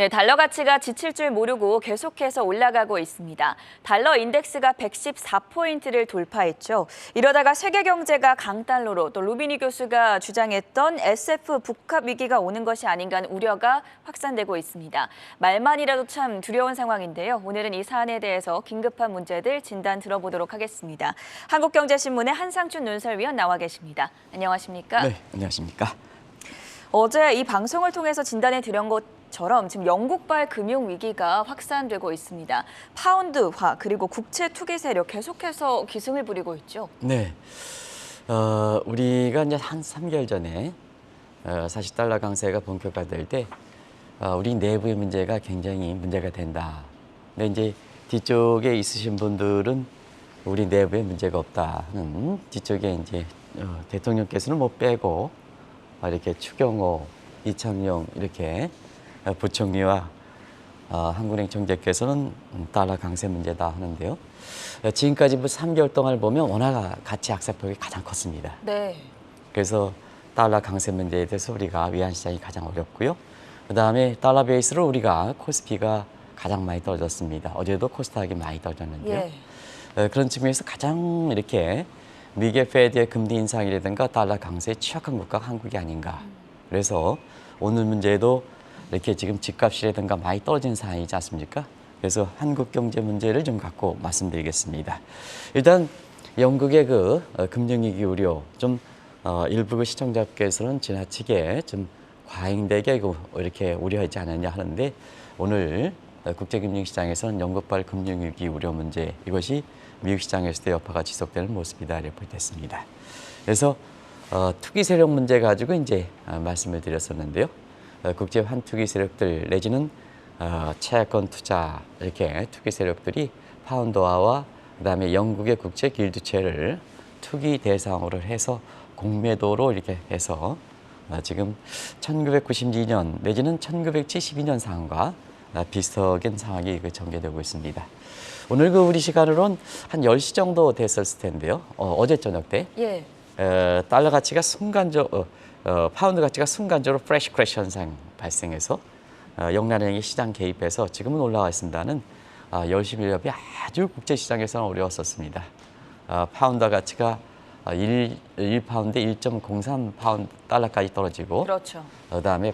네, 달러 가치가 지칠 줄 모르고 계속해서 올라가고 있습니다. 달러 인덱스가 114포인트를 돌파했죠. 이러다가 세계 경제가 강달러로 또 루비니 교수가 주장했던 SF 북합 위기가 오는 것이 아닌가 하는 우려가 확산되고 있습니다. 말만이라도 참 두려운 상황인데요. 오늘은 이 사안에 대해서 긴급한 문제들 진단 들어보도록 하겠습니다. 한국경제신문의 한상춘 논설위원 나와 계십니다. 안녕하십니까? 네, 안녕하십니까? 어제 이 방송을 통해서 진단해 드린 것처럼 지금 영국발 금융 위기가 확산되고 있습니다. 파운드화 그리고 국채 투기 세력 계속해서 기승을 부리고 있죠. 네, 우리가 이제 한 3개월 전에 사실 달러 강세가 본격화될 때 우리 내부의 문제가 굉장히 문제가 된다. 근데 이제 뒤쪽에 있으신 분들은 우리 내부에 문제가 없다는 뒤쪽에 이제 대통령께서는 못 빼고 이렇게 추경호, 이창용 이렇게 부총리와 한국은행 총재께서는 달러 강세 문제다 하는데요. 지금까지 3개월 동안을 보면 원화가 가치 악세폭이 가장 컸습니다. 네. 그래서 달러 강세 문제에 대해서 우리가 위안 시장이 가장 어렵고요. 그다음에 달러 베이스로 우리가 코스피가 가장 많이 떨어졌습니다. 어제도 코스닥이 많이 떨어졌는데요. 예. 그런 측면에서 가장 이렇게 미국의 페드의 금리 인상이라든가 달러 강세에 취약한 국가가 한국이 아닌가. 그래서 오늘 문제도 이렇게 지금 집값이라든가 많이 떨어진 상황이지 않습니까? 그래서 한국 경제 문제를 좀 갖고 말씀드리겠습니다. 일단 영국의 그 금융위기 우려 좀 일부 그 시청자께서는 지나치게 좀 과잉되게 이렇게 우려하지 않았냐 하는데 오늘 국제금융시장에서는 영국발 금융위기 우려 문제 이것이 미국 시장에서도 여파가 지속되는 모습이다 이렇게 보겠습니다. 그래서 투기 세력 문제 가지고 이제 말씀을 드렸었는데요. 국제 환투기 세력들 내지는 채권 투자 이렇게 투기 세력들이 파운드화와 그다음에 영국의 국제 길드채를 투기 대상으로 해서 공매도로 이렇게 해서 지금 1992년 내지는 1972년 상황과 비슷한 상황이 전개되고 있습니다. 오늘 우리 시간으로는 한 10시 정도 됐었을 텐데요. 어제 저녁 때 예. 달러 가치가 파운드 가치가 순간적으로 플래시 크래시 현상 발생해서 영란은행이 시장 개입해서 지금은 올라와 있습니다는 10시 밀렵이 아주 국제시장에서는 어려웠었습니다. 파운드 가치가 1파운드에 1.03 달러까지 떨어지고 그렇죠. 그다음에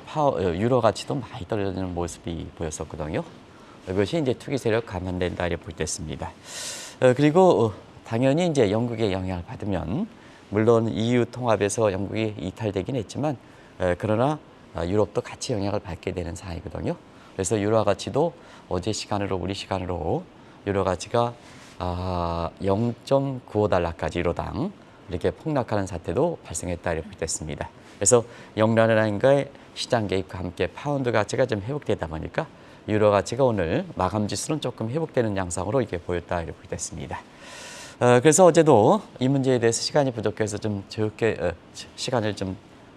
유로 가치도 많이 떨어지는 모습이 보였었거든요. 이것이 이제 투기 세력 감안된다 이렇게 볼 때 있습니다. 그리고 당연히 이제 영국의 영향을 받으면 물론 EU 통합에서 영국이 이탈되긴 했지만 그러나 유럽도 같이 영향을 받게 되는 상황이거든요. 그래서 유로 가치도 어제 시간으로 우리 시간으로 유로 가치가 0.95달러까지 유로당 이렇게 폭락하는 사태도 발생했다 이렇게 볼 때 있습니다. 그래서 영란은행과의 시장 개입과 함께 파운드 가치가 좀 회복되다 보니까 유로 가치가 오늘 마감 지수는 조금 회복되는 양상으로 이렇게 보였다 이렇게 볼 때 있습니다. 그래서 어제도 이 문제에 대해서 시간이 부족해서 좀 적게 시간을 좀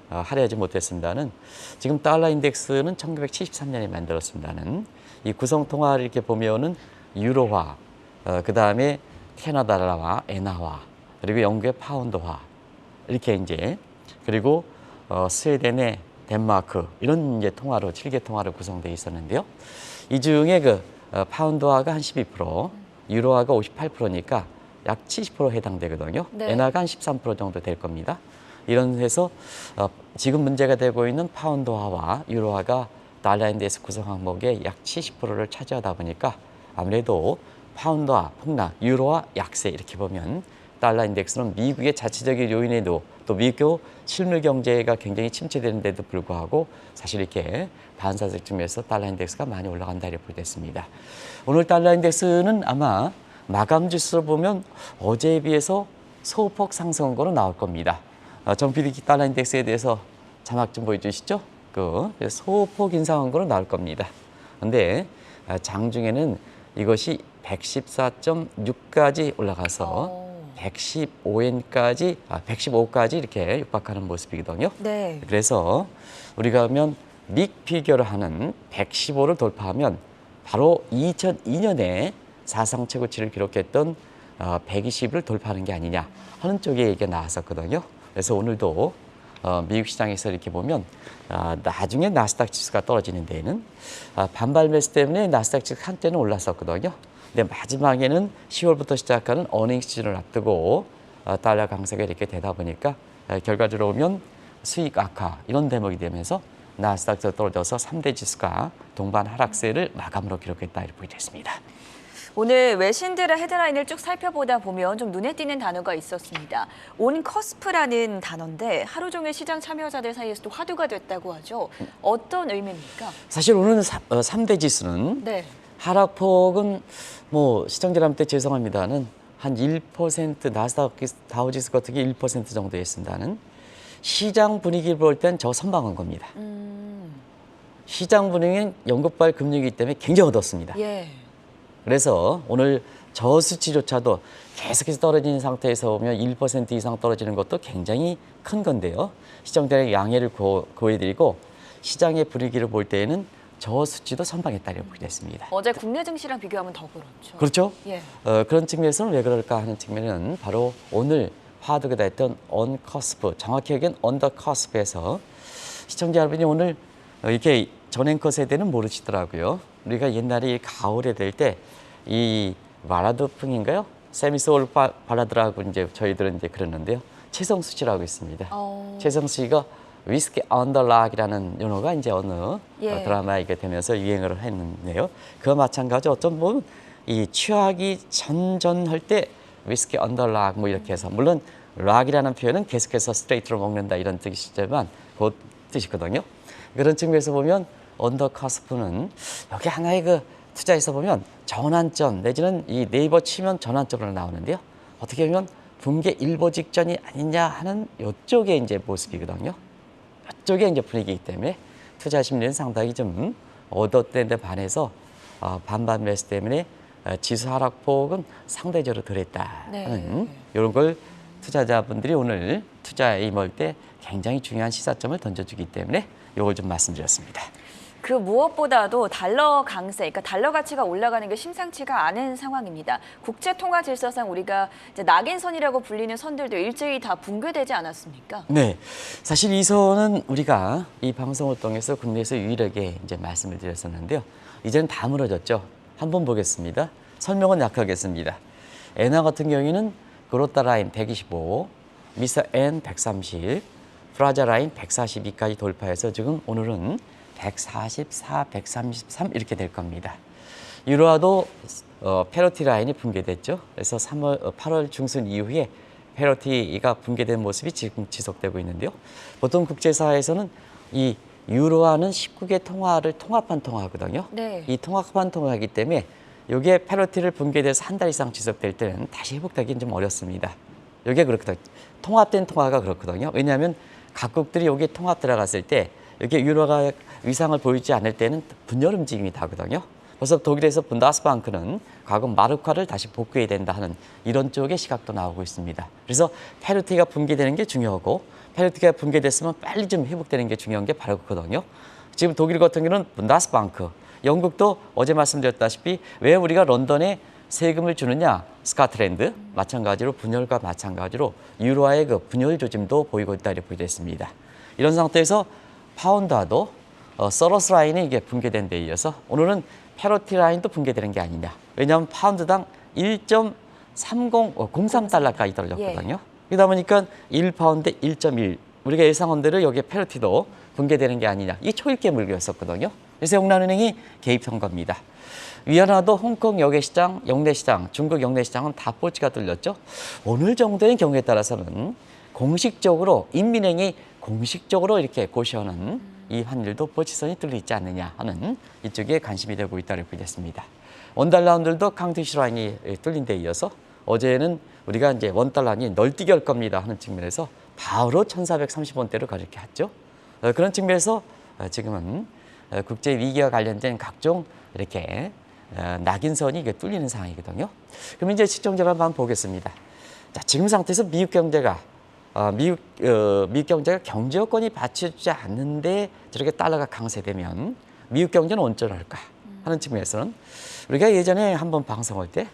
할애하지 못했습니다는 지금 달러 인덱스는 1973년에 만들었습니다는 이 구성 통화를 이렇게 보면은 유로화, 그 다음에 캐나다 달러화, 엔화화, 그리고 영국의 파운드화 이렇게 이제 그리고 스웨덴의 덴마크 이런 이제 통화로 7개 통화로 구성되어 있었는데요. 이 중에 그 파운드화가 한 12%, 유로화가 58%니까 약 70% 해당되거든요. 네. 엔화가 한 13% 정도 될 겁니다. 이런 해서 지금 문제가 되고 있는 파운드화와 유로화가 달러 인덱스 구성 항목의 약 70%를 차지하다 보니까 아무래도 파운드화 폭락, 유로화 약세 이렇게 보면 달러 인덱스는 미국의 자체적인 요인에도 또 미국 실물 경제가 굉장히 침체되는데도 불구하고 사실 이렇게 반사적 측면에서 달러 인덱스가 많이 올라간다 이렇게 보겠습니다. 오늘 달러 인덱스는 아마 마감 지수로 보면 어제에 비해서 소폭 상승한 거로 나올 겁니다. 정 PD 달러 인덱스에 대해서 자막 좀 보여주시죠. 소폭 인상한 거로 나올 겁니다. 근데 장중에는 이것이 114.6까지 올라가서 115까지 이렇게 육박하는 모습이거든요. 네. 그래서 우리가 하면 믹 비교를 하는 115를 돌파하면 바로 2002년에 사상 최고치를 기록했던 120을 돌파하는 게 아니냐 하는 쪽에 얘기가 나왔었거든요. 그래서 오늘도 미국 시장에서 이렇게 보면 나중에 나스닥 지수가 떨어지는 데에는 반발 매수 때문에 나스닥 지수가 한때는 올랐었거든요. 근데 마지막에는 10월부터 시작하는 어닝 시즌을 앞두고 달러 강세가 이렇게 되다 보니까 결과적으로 보면 수익 악화 이런 대목이 되면서 나스닥도 떨어져서 3대 지수가 동반 하락세를 마감으로 기록했다 이렇게 보겠습니다. 오늘 외신들의 헤드라인을 쭉 살펴보다 보면 좀 눈에 띄는 단어가 있었습니다. 온커스프라는 단어인데 하루 종일 시장 참여자들 사이에서도 화두가 됐다고 하죠. 어떤 의미입니까? 사실 오늘 3대 지수는 네. 하락폭은 뭐 시청자님한테 죄송합니다는 한 1% 나스닥 다우지수 같은 게 1% 정도였습니다는 시장 분위기를 볼 땐 저 선방한 겁니다. 시장 분위기는 연급발 금리이기 때문에 굉장히 어둡습니다. 예. 그래서 오늘 저 수치조차도 계속해서 떨어지는 상태에서 보면 1% 이상 떨어지는 것도 굉장히 큰 건데요. 시청자의 양해를 구해드리고 시장의 분위기를 볼 때에는 저 수치도 선방했다고 보겠습니다. 어제 국내 증시랑 비교하면 더 그렇죠. 그렇죠? 예. 그런 측면에서는 왜 그럴까 하는 측면은 바로 오늘 화두가 됐던 언커스프, 정확히 얘기하면 언더커스프에서 시청자 여러분이 오늘 이렇게 전앵커 세대는 모르시더라고요. 우리가 옛날에 가을에 될 때 이 바라드풍인가요? 세미소울 발라드라고 이제 저희들은 이제 그러는데요. 최성수 씨라고 있습니다. 최성수 씨가 위스키 언더락이라는 용어가 이제 어느 예. 드라마에 되면서 유행을 했는데요. 그와 마찬가지 어떤 보면 이 취하기 전전할 때 위스키 언더락 뭐 이렇게 해서 물론 락이라는 표현은 계속해서 스트레이트로 먹는다 이런 뜻이지만 그 뜻이거든요. 그런 측면에서 보면 언더커스프는 여기 하나의 그 투자에서 보면 전환점 내지는 이 네이버 치면 전환점으로 나오는데요. 어떻게 보면 붕괴 일보 직전이 아니냐 하는 이쪽에 이제 모습이거든요. 이쪽에 이제 분위기이기 때문에 투자 심리는 상당히 좀 얻었던 데 반해서 반반 매수 때문에 지수 하락폭은 상대적으로 덜했다 하는 이런 걸 투자자분들이 오늘 투자에 임할 때 굉장히 중요한 시사점을 던져주기 때문에 이걸 좀 말씀드렸습니다. 그 무엇보다도 달러 강세, 그러니까 달러 가치가 올라가는 게 심상치가 않은 상황입니다. 국제 통화 질서상 우리가 이제 낙인선이라고 불리는 선들도 일제히 다 붕괴되지 않았습니까? 네, 사실 이 선은 우리가 이 방송을 통해서 국내에서 유일하게 이제 말씀을 드렸었는데요. 이제는 다 무너졌죠. 한번 보겠습니다. 설명은 약하겠습니다. 엔화 같은 경우에는 그로타 라인 125, 미서 N 130, 프라자 라인 142까지 돌파해서 지금 오늘은 144, 133 이렇게 될 겁니다. 유로화도 페러티 라인이 붕괴됐죠. 그래서 8월 중순 이후에 페러티가 붕괴된 모습이 지금 지속되고 있는데요. 보통 국제사회에서는 이 유로화는 19개 통화를 통합한 통화거든요. 네. 이 통합한 통화이기 때문에 이게 페러티를 붕괴돼서 한 달 이상 지속될 때는 다시 회복되기는 좀 어렵습니다. 이게 그렇거든요. 통합된 통화가 그렇거든요. 왜냐하면 각국들이 여기에 통합 들어갔을 때 이렇게 유로가 위상을 보이지 않을 때는 분열 움직임이 나거든요. 그래서 독일에서 분다스방크는 과거 마르크화를 다시 복구해야 된다 하는 이런 쪽의 시각도 나오고 있습니다. 그래서 페르티가 붕괴되는 게 중요하고 페르티가 붕괴됐으면 빨리 좀 회복되는 게 중요한 게 바로 그거든요. 지금 독일 같은 경우는 분다스방크, 영국도 어제 말씀드렸다시피 왜 우리가 런던에 세금을 주느냐, 스코틀랜드 마찬가지로 분열과 마찬가지로 유로화의 그 분열 조짐도 보이고 있다 이렇게 보여졌습니다. 이런 상태에서 파운드화도 서러스 라인이 이게 붕괴된 데 이어서 오늘은 페러티 라인도 붕괴되는 게 아니냐. 왜냐하면 파운드당 1.3003달러까지 떨어졌거든요. 예. 그러다 보니까 1파운드 1.1 우리가 예상한 대로 여기에 페러티도 붕괴되는 게 아니냐. 이게 초일계 물결이었거든요. 그래서 영란은행이 개입한 겁니다. 위안화도 홍콩 여객시장, 영내시장, 중국 영내시장은 다 뽀치가 뚫렸죠. 오늘 정도의 경우에 따라서는 공식적으로 인민행이 공식적으로 이렇게 고시하는 이 환율도 뽀치선이 뚫려 있지 않느냐 하는 이쪽에 관심이 되고 있다고 보겠습니다. 원달러원들도 강트시 라인이 뚫린 데 이어서 어제는 우리가 이제 원달러니 널뛰기 할 겁니다 하는 측면에서 바로 1,430원대로 그렇게 했죠. 그런 측면에서 지금은 국제 위기와 관련된 각종 이렇게 낙인선이 이게 뚫리는 상황이거든요. 그럼 이제 시청자를 한번 보겠습니다. 자, 지금 상태에서 미국 경제가 미국 경제가 경제 여건이 받쳐주지 않는데 저렇게 달러가 강세되면 미국 경제는 온전할까 하는 측면에서는 우리가 예전에 한번 방송할 때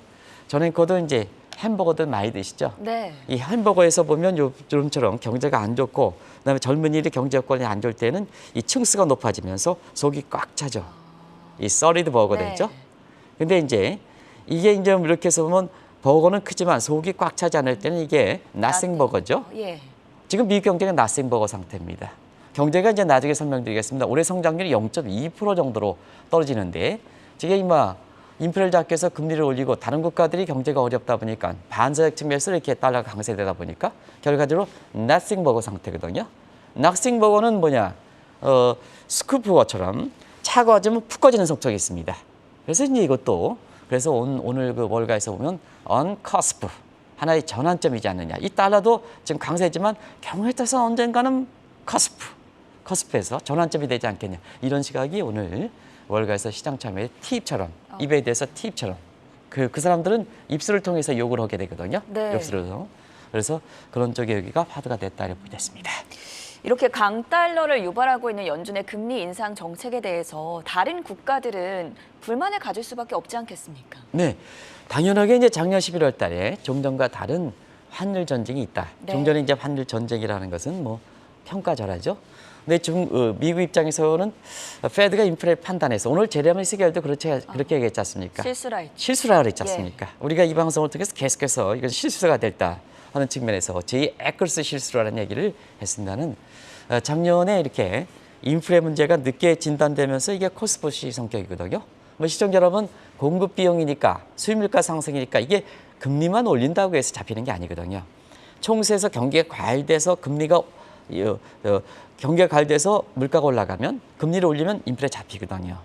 전앵커도 이제 햄버거들 많이 드시죠? 네. 이 햄버거에서 보면 요즘처럼 경제가 안 좋고 그다음에 젊은이들이 경제 여건이 안 좋을 때는 이 층수가 높아지면서 속이 꽉 차죠. 이 서리드 버거 네. 되죠. 근데 이제 이게 이제 이렇게 해서 보면 버거는 크지만 속이 꽉 차지 않을 때는 이게 나싱 버거죠. 예. 지금 미국 경제가 나싱 버거 상태입니다. 경제가 이제 나중에 설명드리겠습니다. 올해 성장률이 0.2% 정도로 떨어지는데 지금 이마 인플레를 잡기 위해서 금리를 올리고 다른 국가들이 경제가 어렵다 보니까 반사적 측면에서 이렇게 달러가 강세되다 보니까 결과적으로 nothing 버거 상태거든요. nothing 버거는 뭐냐? 스쿠프버처럼 차가워지면 푹 꺼지는 성격이 있습니다. 그래서 이제 이것도 그래서 오늘 그 월가에서 보면 on cusp 하나의 전환점이지 않느냐. 이 달러도 지금 강세지만 경우에 따라서 언젠가는 커스프에서 전환점이 되지 않겠냐. 이런 시각이 오늘 월가에서 시장 참여의 팁처럼 입에 대해서 팁처럼 그 사람들은 입술을 통해서 욕을 하게 되거든요. 네. 입술로. 그래서 그런 쪽에 여기가 화두가 됐다 이렇게 됐습니다. 이렇게 강달러를 유발하고 있는 연준의 금리 인상 정책에 대해서 다른 국가들은 불만을 가질 수밖에 없지 않겠습니까? 네, 당연하게 이제 작년 11월 달에 종전과 다른 환율 전쟁이 있다. 네. 종전에 이제 환율 전쟁이라는 것은 뭐 평가절하죠. 근데 미국 입장에서는 페드가 인플레 판단해서 오늘 제레미 시겔도 그렇게 얘기했지 않습니까? 실수라 했죠. 실수라 그랬지 않습니까? 우리가 이 방송을 통해서 계속해서 이건 실수가 됐다 하는 측면에서 제2에클스 실수라는 얘기를 했습니다는 작년에 이렇게 인플레 문제가 늦게 진단되면서 이게 코스트푸시 성격이거든요. 뭐 시청자 여러분 공급 비용이니까 수입물가 상승이니까 이게 금리만 올린다고 해서 잡히는 게 아니거든요. 총세에서 경기가 과열돼서 경기가 과열돼서 물가가 올라가면 금리를 올리면 인플레 잡히거든요.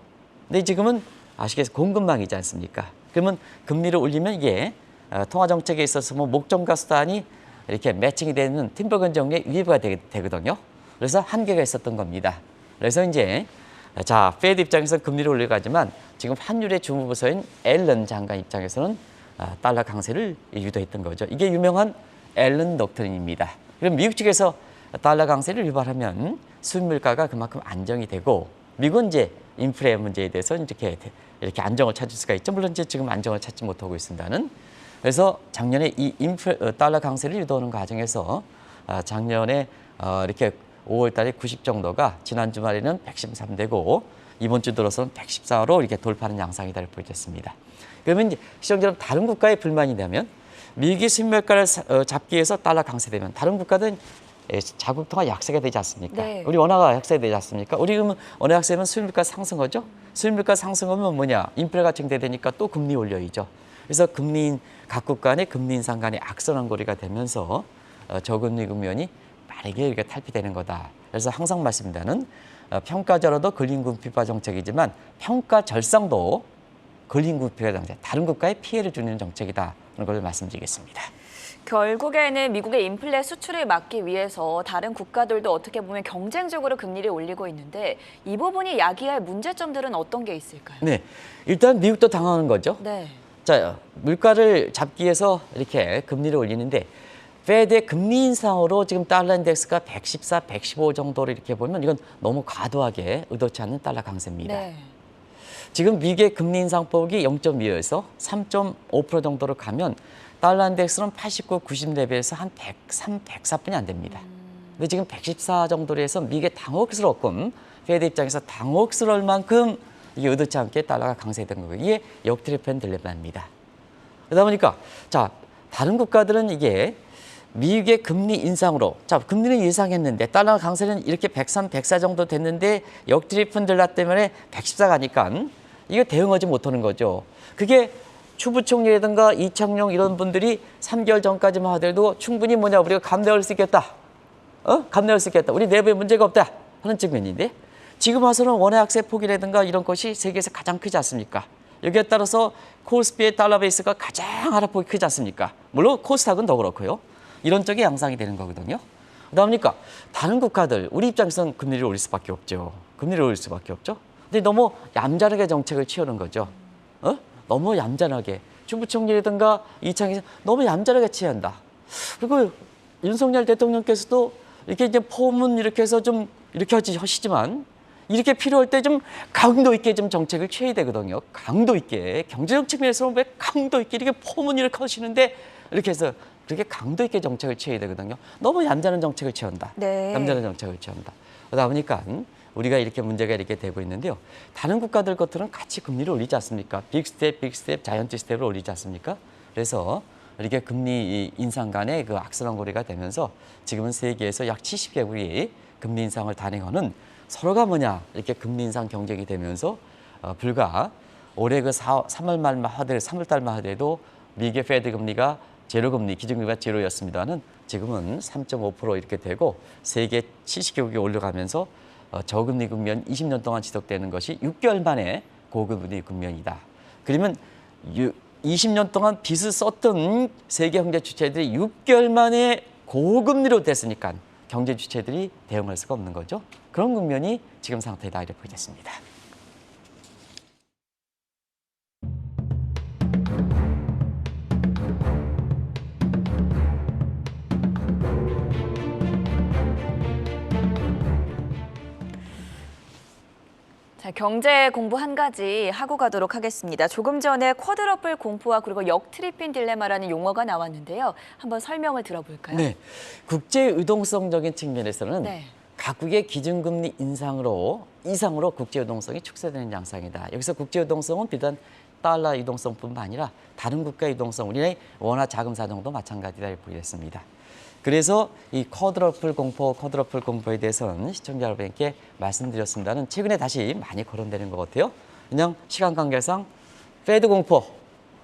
근데 지금은 아시겠어요? 공급망이지 않습니까? 그러면 금리를 올리면 이게 통화 정책에 있어서 뭐 목적과 수단이 이렇게 매칭이 되는 팀버건 정리에 위배가 되거든요. 그래서 한계가 있었던 겁니다. 그래서 이제 자, 페드 입장에서 금리를 올려가지만 지금 환율의 주무부서인 앨런 장관 입장에서는 달러 강세를 유도했던 거죠. 이게 유명한 앨런 독트린입니다. 그럼 미국 측에서 달러 강세를 유발하면 수입물가가 그만큼 안정이 되고 미국은 이제 인플레 문제에 대해서 이렇게 안정을 찾을 수가 있죠. 물론 이제 지금 안정을 찾지 못하고 있습니다는. 그래서 작년에 이 달러 강세를 유도하는 과정에서 작년에 이렇게 5월 달에 90 정도가 지난 주말에는 113되고 이번 주 들어서는 114로 이렇게 돌파하는 양상이 될 보였습니다. 그러면 이제 시청자 여러분 다른 국가의 불만이 되면 미국이 수입물가를 잡기 위해서 달러 강세되면 다른 국가들은 자국 통화 약세가 되지 않습니까? 네. 우리 원화가 약세가 되지 않습니까? 우리 그러면 원화 약세면 수입물가 상승하죠? 수입물가 상승하면 뭐냐? 인플레가 증대되니까 또 금리 올려야죠. 그래서 각국 간의 금리 인상 간의 악순환고리가 되면서 저금리 국면이 빠르게 이렇게 탈피되는 거다. 그래서 항상 말씀드리는 평가절하도 근린국피화 정책이지만 평가절상도 근린국피화 정책, 다른 국가에 피해를 주는 정책이다. 그런 걸 말씀드리겠습니다. 결국에는 미국의 인플레 수출을 막기 위해서 다른 국가들도 어떻게 보면 경쟁적으로 금리를 올리고 있는데 이 부분이 야기할 문제점들은 어떤 게 있을까요? 네, 일단 미국도 당하는 거죠. 네. 자, 물가를 잡기 위해서 이렇게 금리를 올리는데 페드의 금리 인상으로 지금 달러 인덱스가 114, 115 정도로 이렇게 보면 이건 너무 과도하게 의도치 않는 달러 강세입니다. 네. 지금 미국의 금리 인상폭이 0.2에서 3.5% 정도로 가면 달러 인덱스는 89, 90 레벨에서 한 103, 104뿐이 안 됩니다. 근데 지금 114 정도로 해서 미국의 당혹스럽군 페드 입장에서 당혹스러울 만큼 이게 의도치 않게 달러가 강세된 거고요. 이게 역트리펜 딜레마입니다. 그러다 보니까 자 다른 국가들은 이게 미국의 금리 인상으로 자 금리는 예상했는데 달러 강세는 이렇게 103, 104 정도 됐는데 역트리펜 딜레마 때문에 114 가니까 이거 대응하지 못하는 거죠. 그게 추 부총리라든가 이창용 이런 분들이 3개월 전까지만 하더라도 충분히 우리가 감내할 수 있겠다. 감내할 수 있겠다. 우리 내부에 문제가 없다 하는 측면인데 지금 와서는 원화 약세 폭이라든가 이런 것이 세계에서 가장 크지 않습니까? 여기에 따라서 코스피의 달러 베이스가 가장 하락폭이 크지 않습니까? 물론 코스닥은 더 그렇고요. 이런 쪽의 양상이 되는 거거든요. 그러니까 다른 국가들 우리 입장에서는 금리를 올릴 수밖에 없죠. 금리를 올릴 수밖에 없죠. 근데 너무 얌전하게 정책을 취하는 거죠. 너무 얌전하게. 추 부총리라든가 이창희 너무 얌전하게 취한다. 그리고 윤석열 대통령께서도 이렇게 이제 포문 이렇게 해서 좀 이렇게 하시지만 이렇게 필요할 때 좀 강도 있게 좀 정책을 취해야 되거든요. 강도 있게. 경제적 측면에서 왜 강도 있게 이렇게 포문 이렇게 하시는데 이렇게 해서 그렇게 강도 있게 정책을 취해야 되거든요. 너무 얌전한 정책을 취한다. 네. 얌전한 정책을 취한다. 그러다 보니까 우리가 이렇게 문제가 이렇게 되고 있는데요. 다른 국가들 것들은 같이 금리를 올리지 않습니까? 빅스텝, 자이언트 스텝을 올리지 않습니까? 그래서 이렇게 금리 인상 간의 그 악순환 고리가 되면서 지금은 세계에서 약 70개국이 금리 인상을 단행하는 서로가 뭐냐 이렇게 금리 인상 경쟁이 되면서 불과 올해 그 3월 말만 하더라도 3월 달만 하더라도 미국의 페드 금리가 제로 금리 기준금리가 제로였습니다는 지금은 3.5% 이렇게 되고 세계 70개국이 올라가면서 저금리 국면 20년 동안 지속되는 것이 6개월 만에 고금리 국면이다. 그러면 20년 동안 빚을 썼던 세계 경제 주체들이 6개월 만에 고금리로 됐으니까 경제 주체들이 대응할 수가 없는 거죠. 그런 국면이 지금 상태다 이렇게 보겠습니다. 자, 경제 공부 한 가지 하고 가도록 하겠습니다. 조금 전에 쿼드러플 공포와 그리고 역트리핀 딜레마라는 용어가 나왔는데요. 한번 설명을 들어볼까요? 네, 국제 유동성적인 측면에서는 네. 각국의 기준금리 이상으로 국제 유동성이 축소되는 양상이다. 여기서 국제 유동성은 비단 달러 유동성뿐만 아니라 다른 국가 유동성, 우리나라의 원화 자금 사정도 마찬가지다 이렇게 보겠습니다. 그래서 이 쿼드러플 공포에 대해서는 시청자 여러분께 말씀드렸습니다는 최근에 다시 많이 거론되는 것 같아요. 그냥 시간 관계상 페드 공포,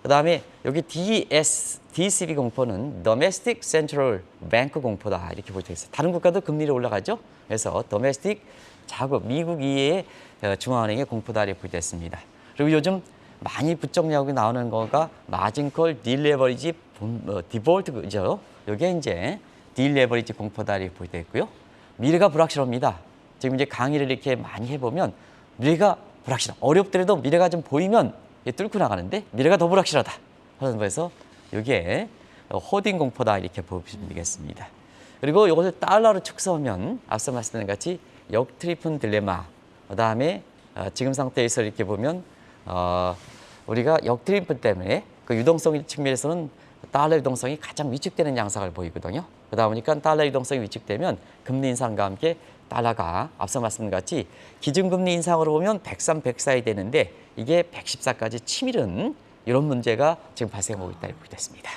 그다음에 여기 DCB 공포는 Domestic Central Bank 공포다 이렇게 볼 수 있어요. 다른 국가도 금리를 올라가죠. 그래서 Domestic 자국 미국 이외의 중앙은행의 공포다 이렇게 볼 수 있습니다. 그리고 요즘 많이 부쩍나오게 나오는 거가 마진콜 딜레버리지 디볼트죠. 이게 이제 딜레버리지 공포다 이렇게 볼 때 있고요. 미래가 불확실합니다. 지금 이제 강의를 이렇게 많이 해보면 미래가 불확실하다. 어렵더라도 미래가 좀 보이면 뚫고 나가는데 미래가 더 불확실하다. 하는 거에서 이게 호딩 공포다 이렇게 보시면 되겠습니다. 그리고 이것을 달러로 축소하면 앞서 말씀드린 같이 역트리핀 딜레마. 그다음에 지금 상태에서 이렇게 보면 우리가 역트리핀 때문에 그 유동성 측면에서는 달러 유동성이 가장 위축되는 양상을 보이거든요. 그러다 보니까 달러 유동성이 위축되면 금리 인상과 함께 달러가 앞서 말씀드린 같이 기준금리 인상으로 보면 103, 104이 되는데 이게 114까지 치밀은 이런 문제가 지금 발생하고 있다 이렇게 됐습니다.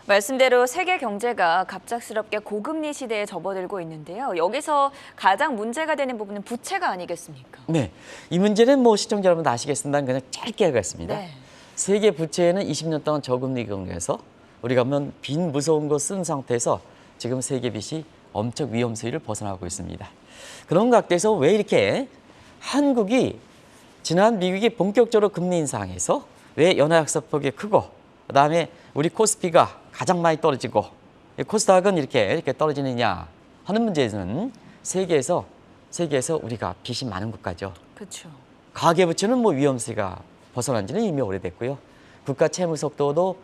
말씀대로 세계 경제가 갑작스럽게 고금리 시대에 접어들고 있는데요. 여기서 가장 문제가 되는 부분은 부채가 아니겠습니까? 네, 이 문제는 뭐 시청자 여러분 아시겠습니다만 그냥 짧게 하겠습니다. 네. 세계 부채는 20년 동안 저금리 경제에서 우리가 보면 빈 무서운 거 쓴 상태에서 지금 세계 빚이 엄청 위험 수위를 벗어나고 있습니다. 그런 각도에서 왜 이렇게 한국이 지난 미국이 본격적으로 금리 인상해서 왜 연하약소폭이 크고 그다음에 우리 코스피가 가장 많이 떨어지고 코스닥은 이렇게 떨어지느냐 하는 문제에서는 세계에서 우리가 빚이 많은 국가죠. 그렇죠. 가계부채는 뭐 위험 수위가 벗어난 지는 이미 오래됐고요. 국가 채무 속도도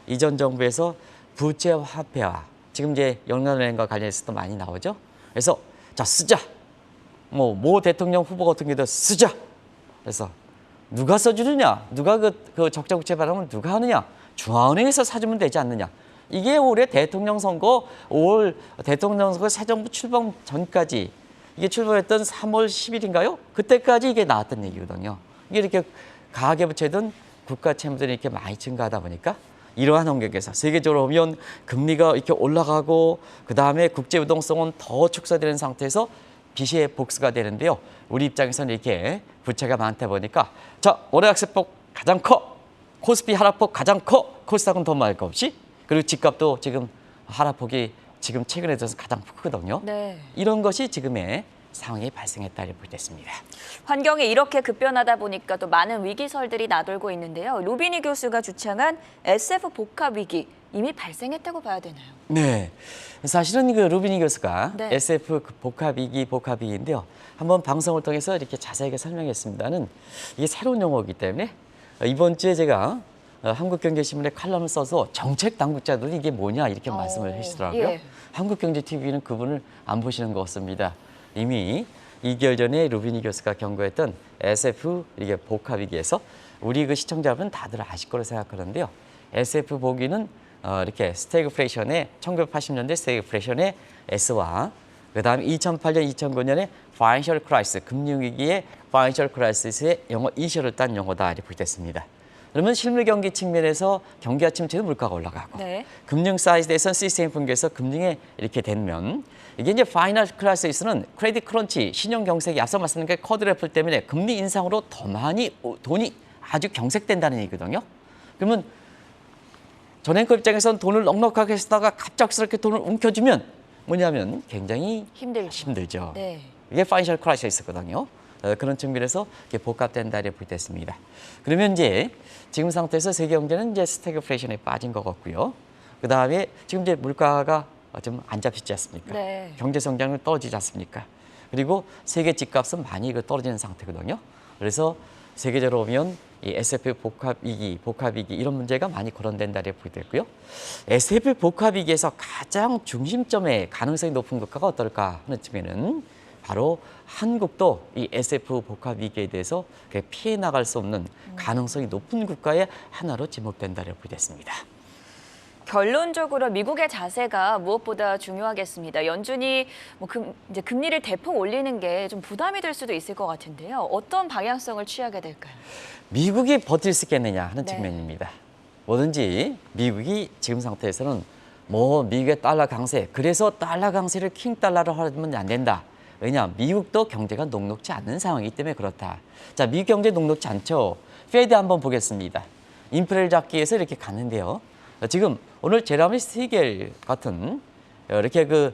이전 정부에서 부채 화폐화 지금 이제 연간은행과 관련해서도 많이 나오죠. 그래서 자 쓰자. 모 대통령 후보 같은 경우도 쓰자. 그래서 누가 써주느냐? 누가 그 적자 부채 발행은 누가 하느냐? 중앙은행에서 사주면 되지 않느냐? 이게 올해 대통령 선거 5월 대통령 선거 새 정부 출범 전까지 이게 출범했던 3월 10일인가요? 그때까지 이게 나왔던 얘기거든요. 이게 이렇게 가계부채든 국가 채무들이 이렇게 많이 증가하다 보니까 이러한 환경에서 세계적으로 보면 금리가 이렇게 올라가고 그 다음에 국제 유동성은 더 축소되는 상태에서 빚의 복수가 되는데요. 우리 입장에서는 이렇게 부채가 많다 보니까 자 월요약세폭 가장 커, 코스피 하락폭 가장 커, 코스닥은 더 말거 없이 그리고 집값도 지금 하락폭이 지금 최근에 들어서 가장 크거든요. 네. 이런 것이 지금의 상황이 발생했다고 볼 때 있습니다. 환경이 이렇게 급변하다 보니까 또 많은 위기설들이 나돌고 있는데요. 루비니 교수가 주창한 SF 복합 위기 이미 발생했다고 봐야 되나요? 네, 사실은 그 루비니 교수가 네. SF 복합위기인데요. 한번 방송을 통해서 이렇게 자세하게 설명했습니다는 이게 새로운 용어이기 때문에 이번 주에 제가 한국경제신문에 칼럼을 써서 정책 당국자들이 이게 뭐냐 이렇게 말씀을 하시더라고요. 예. 한국경제TV는 그분을 안 보시는 것 같습니다. 이미 2개월 전에 루비니 교수가 경고했던 SF 이게 복합위기에서 우리 그 시청자분 다들 아실 거로 생각하는데요. SF 보기는 이렇게 스태그플레이션의 1980년대 스태그플레이션의 S와 그다음에 2008년, 2009년에 파이낸셜 크라이시스, 금융위기의 파이낸셜 크라이시스의 영어 이니셜을 딴 용어다 이렇게 됐습니다. 그러면 실물 경기 측면에서 경기가 침체도 물가가 올라가고 네. 금융 사이드에서는 시스템 붕괴에서 금융에 이렇게 되면 이게 이제 파이낸셜 크라이시스는 크레딧 크런치, 신용 경색이 앞서 말씀드린 게 커드 래플 때문에 금리 인상으로 더 많이 돈이 아주 경색된다는 얘기거든요. 그러면 전행급 입장에서는 돈을 넉넉하게 쓰다가 갑작스럽게 돈을 움켜쥐면 뭐냐면 굉장히 힘들죠. 네. 이게 파이낸셜 크라이시스거든요. 그런 측면에서 이게 복합된다 이렇게 보겠습니다. 그러면 이제 지금 상태에서 세계 경제는 이제 스태그플레이션에 빠진 것 같고요. 그 다음에 지금 이제 물가가 좀 안 잡히지 않습니까? 네. 경제 성장은 떨어지지 않습니까? 그리고 세계 집값은 많이 떨어지는 상태거든요. 그래서 세계적으로 보면 이 S&P 복합 위기 이런 문제가 많이 거론된다 이렇게 보게 되고요. S&P 복합 위기에서 가장 중심점에 가능성이 높은 국가가 어떨까 하는 측면은 바로 한국도 이 S&P 복합 위기에 대해서 피해 나갈 수 없는 가능성이 높은 국가의 하나로 지목된다 이렇게 보게 됐습니다. 결론적으로 미국의 자세가 무엇보다 중요하겠습니다. 연준이 이제 금리를 대폭 올리는 게 좀 부담이 될 수도 있을 것 같은데요. 어떤 방향성을 취하게 될까요? 미국이 버틸 수 있겠느냐 하는 네. 측면입니다. 뭐든지 미국이 지금 상태에서는 미국의 달러 강세, 그래서 달러 강세를 킹 달러로 하면 안 된다. 왜냐, 미국도 경제가 녹록지 않은 상황이기 때문에 그렇다. 자, 미국 경제 녹록지 않죠. 페드 한번 보겠습니다. 인플레를 잡기 위해서 이렇게 갔는데요. 지금 오늘 제레미 스티겔 같은 이렇게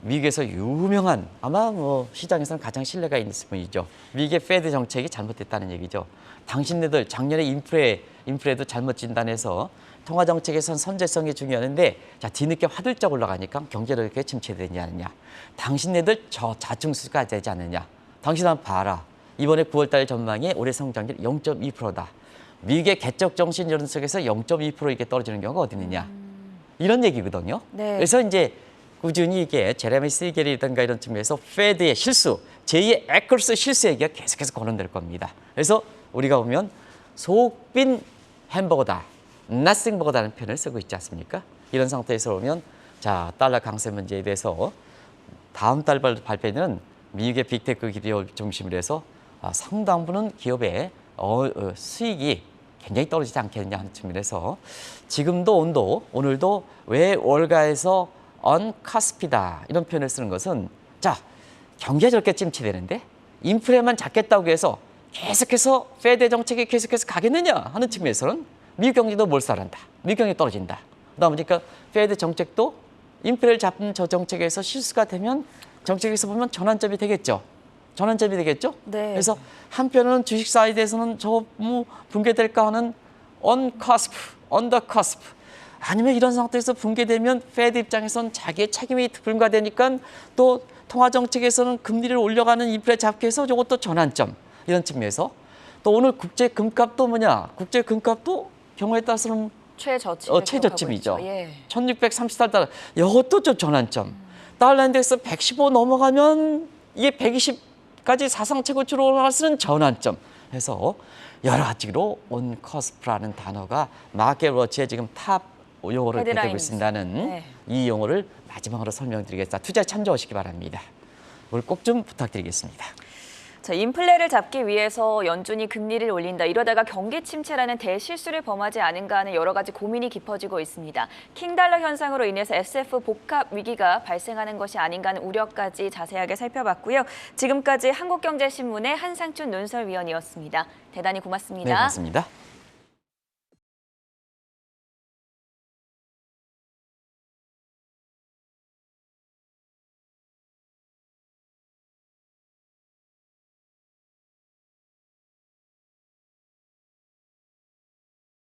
미국에서 유명한 아마 시장에서는 가장 신뢰가 있는 분이죠. 미국의 페드 정책이 잘못됐다는 얘기죠. 당신네들 작년에 인플레도 잘못 진단해서 통화 정책에선 선제성이 중요한데 자 뒤늦게 화들짝 올라가니까 경제를 이렇게 침체되지 않느냐. 당신네들 자충수가 되지 않느냐. 당신 한번 봐라. 이번에 9월달 전망에 올해 성장률 0.2%다. 미국의 개척 정신 이런 속에서 0.2% 이게 떨어지는 경우가 어디 있느냐. 이런 얘기거든요. 네. 그래서 이제 꾸준히 이게 제레미 시겔이든가 이런 측면에서 페드의 실수, 제2의 에클스 실수 얘기가 계속해서 거론될 겁니다. 그래서 우리가 보면 속빈 햄버거다, 낫싱버거다는 표현을 쓰고 있지 않습니까? 이런 상태에서 보면 자 달러 강세 문제에 대해서 다음 달 발표는 미국의 빅테크 기업 중심으로 해서 상당 부분 기업의 수익이 굉장히 떨어지지 않겠느냐 하는 측면에서 지금도 오늘도 왜 월가에서 언카스피다 이런 표현을 쓰는 것은 자 경기가 저렇게 침체되는데 인플레만 잡겠다고 해서 계속해서 페드 정책이 계속해서 가겠느냐 하는 측면에서는 미국 경제도 몰살한다. 미국 경제 떨어진다. 그러다 보니까 페드 정책도 인플레를 잡는 저 정책에서 실수가 되면 정책에서 보면 전환점이 되겠죠. 네. 그래서 한편으로는 주식 사이드에서는 붕괴될까 하는 언더커스프 아니면 이런 상태에서 붕괴되면 페드 입장에서는 자기의 책임이 불가되니까 또 통화 정책에서는 금리를 올려가는 인플레 잡기 위해서 저것도 전환점 이런 측면에서 또 오늘 국제 금값도 국제 금값도 경우에 따라서는 최저점이죠. 예. 1630달러 이것도 좀 전환점. 달러 인덱스 115 넘어가면 이게 120까지 사상 최고치로 올라갈 수 있는 전환점. 해서 여러 가지로 온커스프라는 단어가 마켓워치에 지금 탑 용어를 대표되고 있다는 네. 이 용어를 마지막으로 설명드리겠습니다. 투자에 참조하시기 바랍니다. 오늘 꼭 좀 부탁드리겠습니다. 자, 인플레를 잡기 위해서 연준이 금리를 올린다. 이러다가 경기 침체라는 대실수를 범하지 않은가 하는 여러 가지 고민이 깊어지고 있습니다. 킹달러 현상으로 인해서 SF 복합 위기가 발생하는 것이 아닌가 하는 우려까지 자세하게 살펴봤고요. 지금까지 한국경제신문의 한상춘 논설위원이었습니다. 대단히 고맙습니다. 네, 고맙습니다.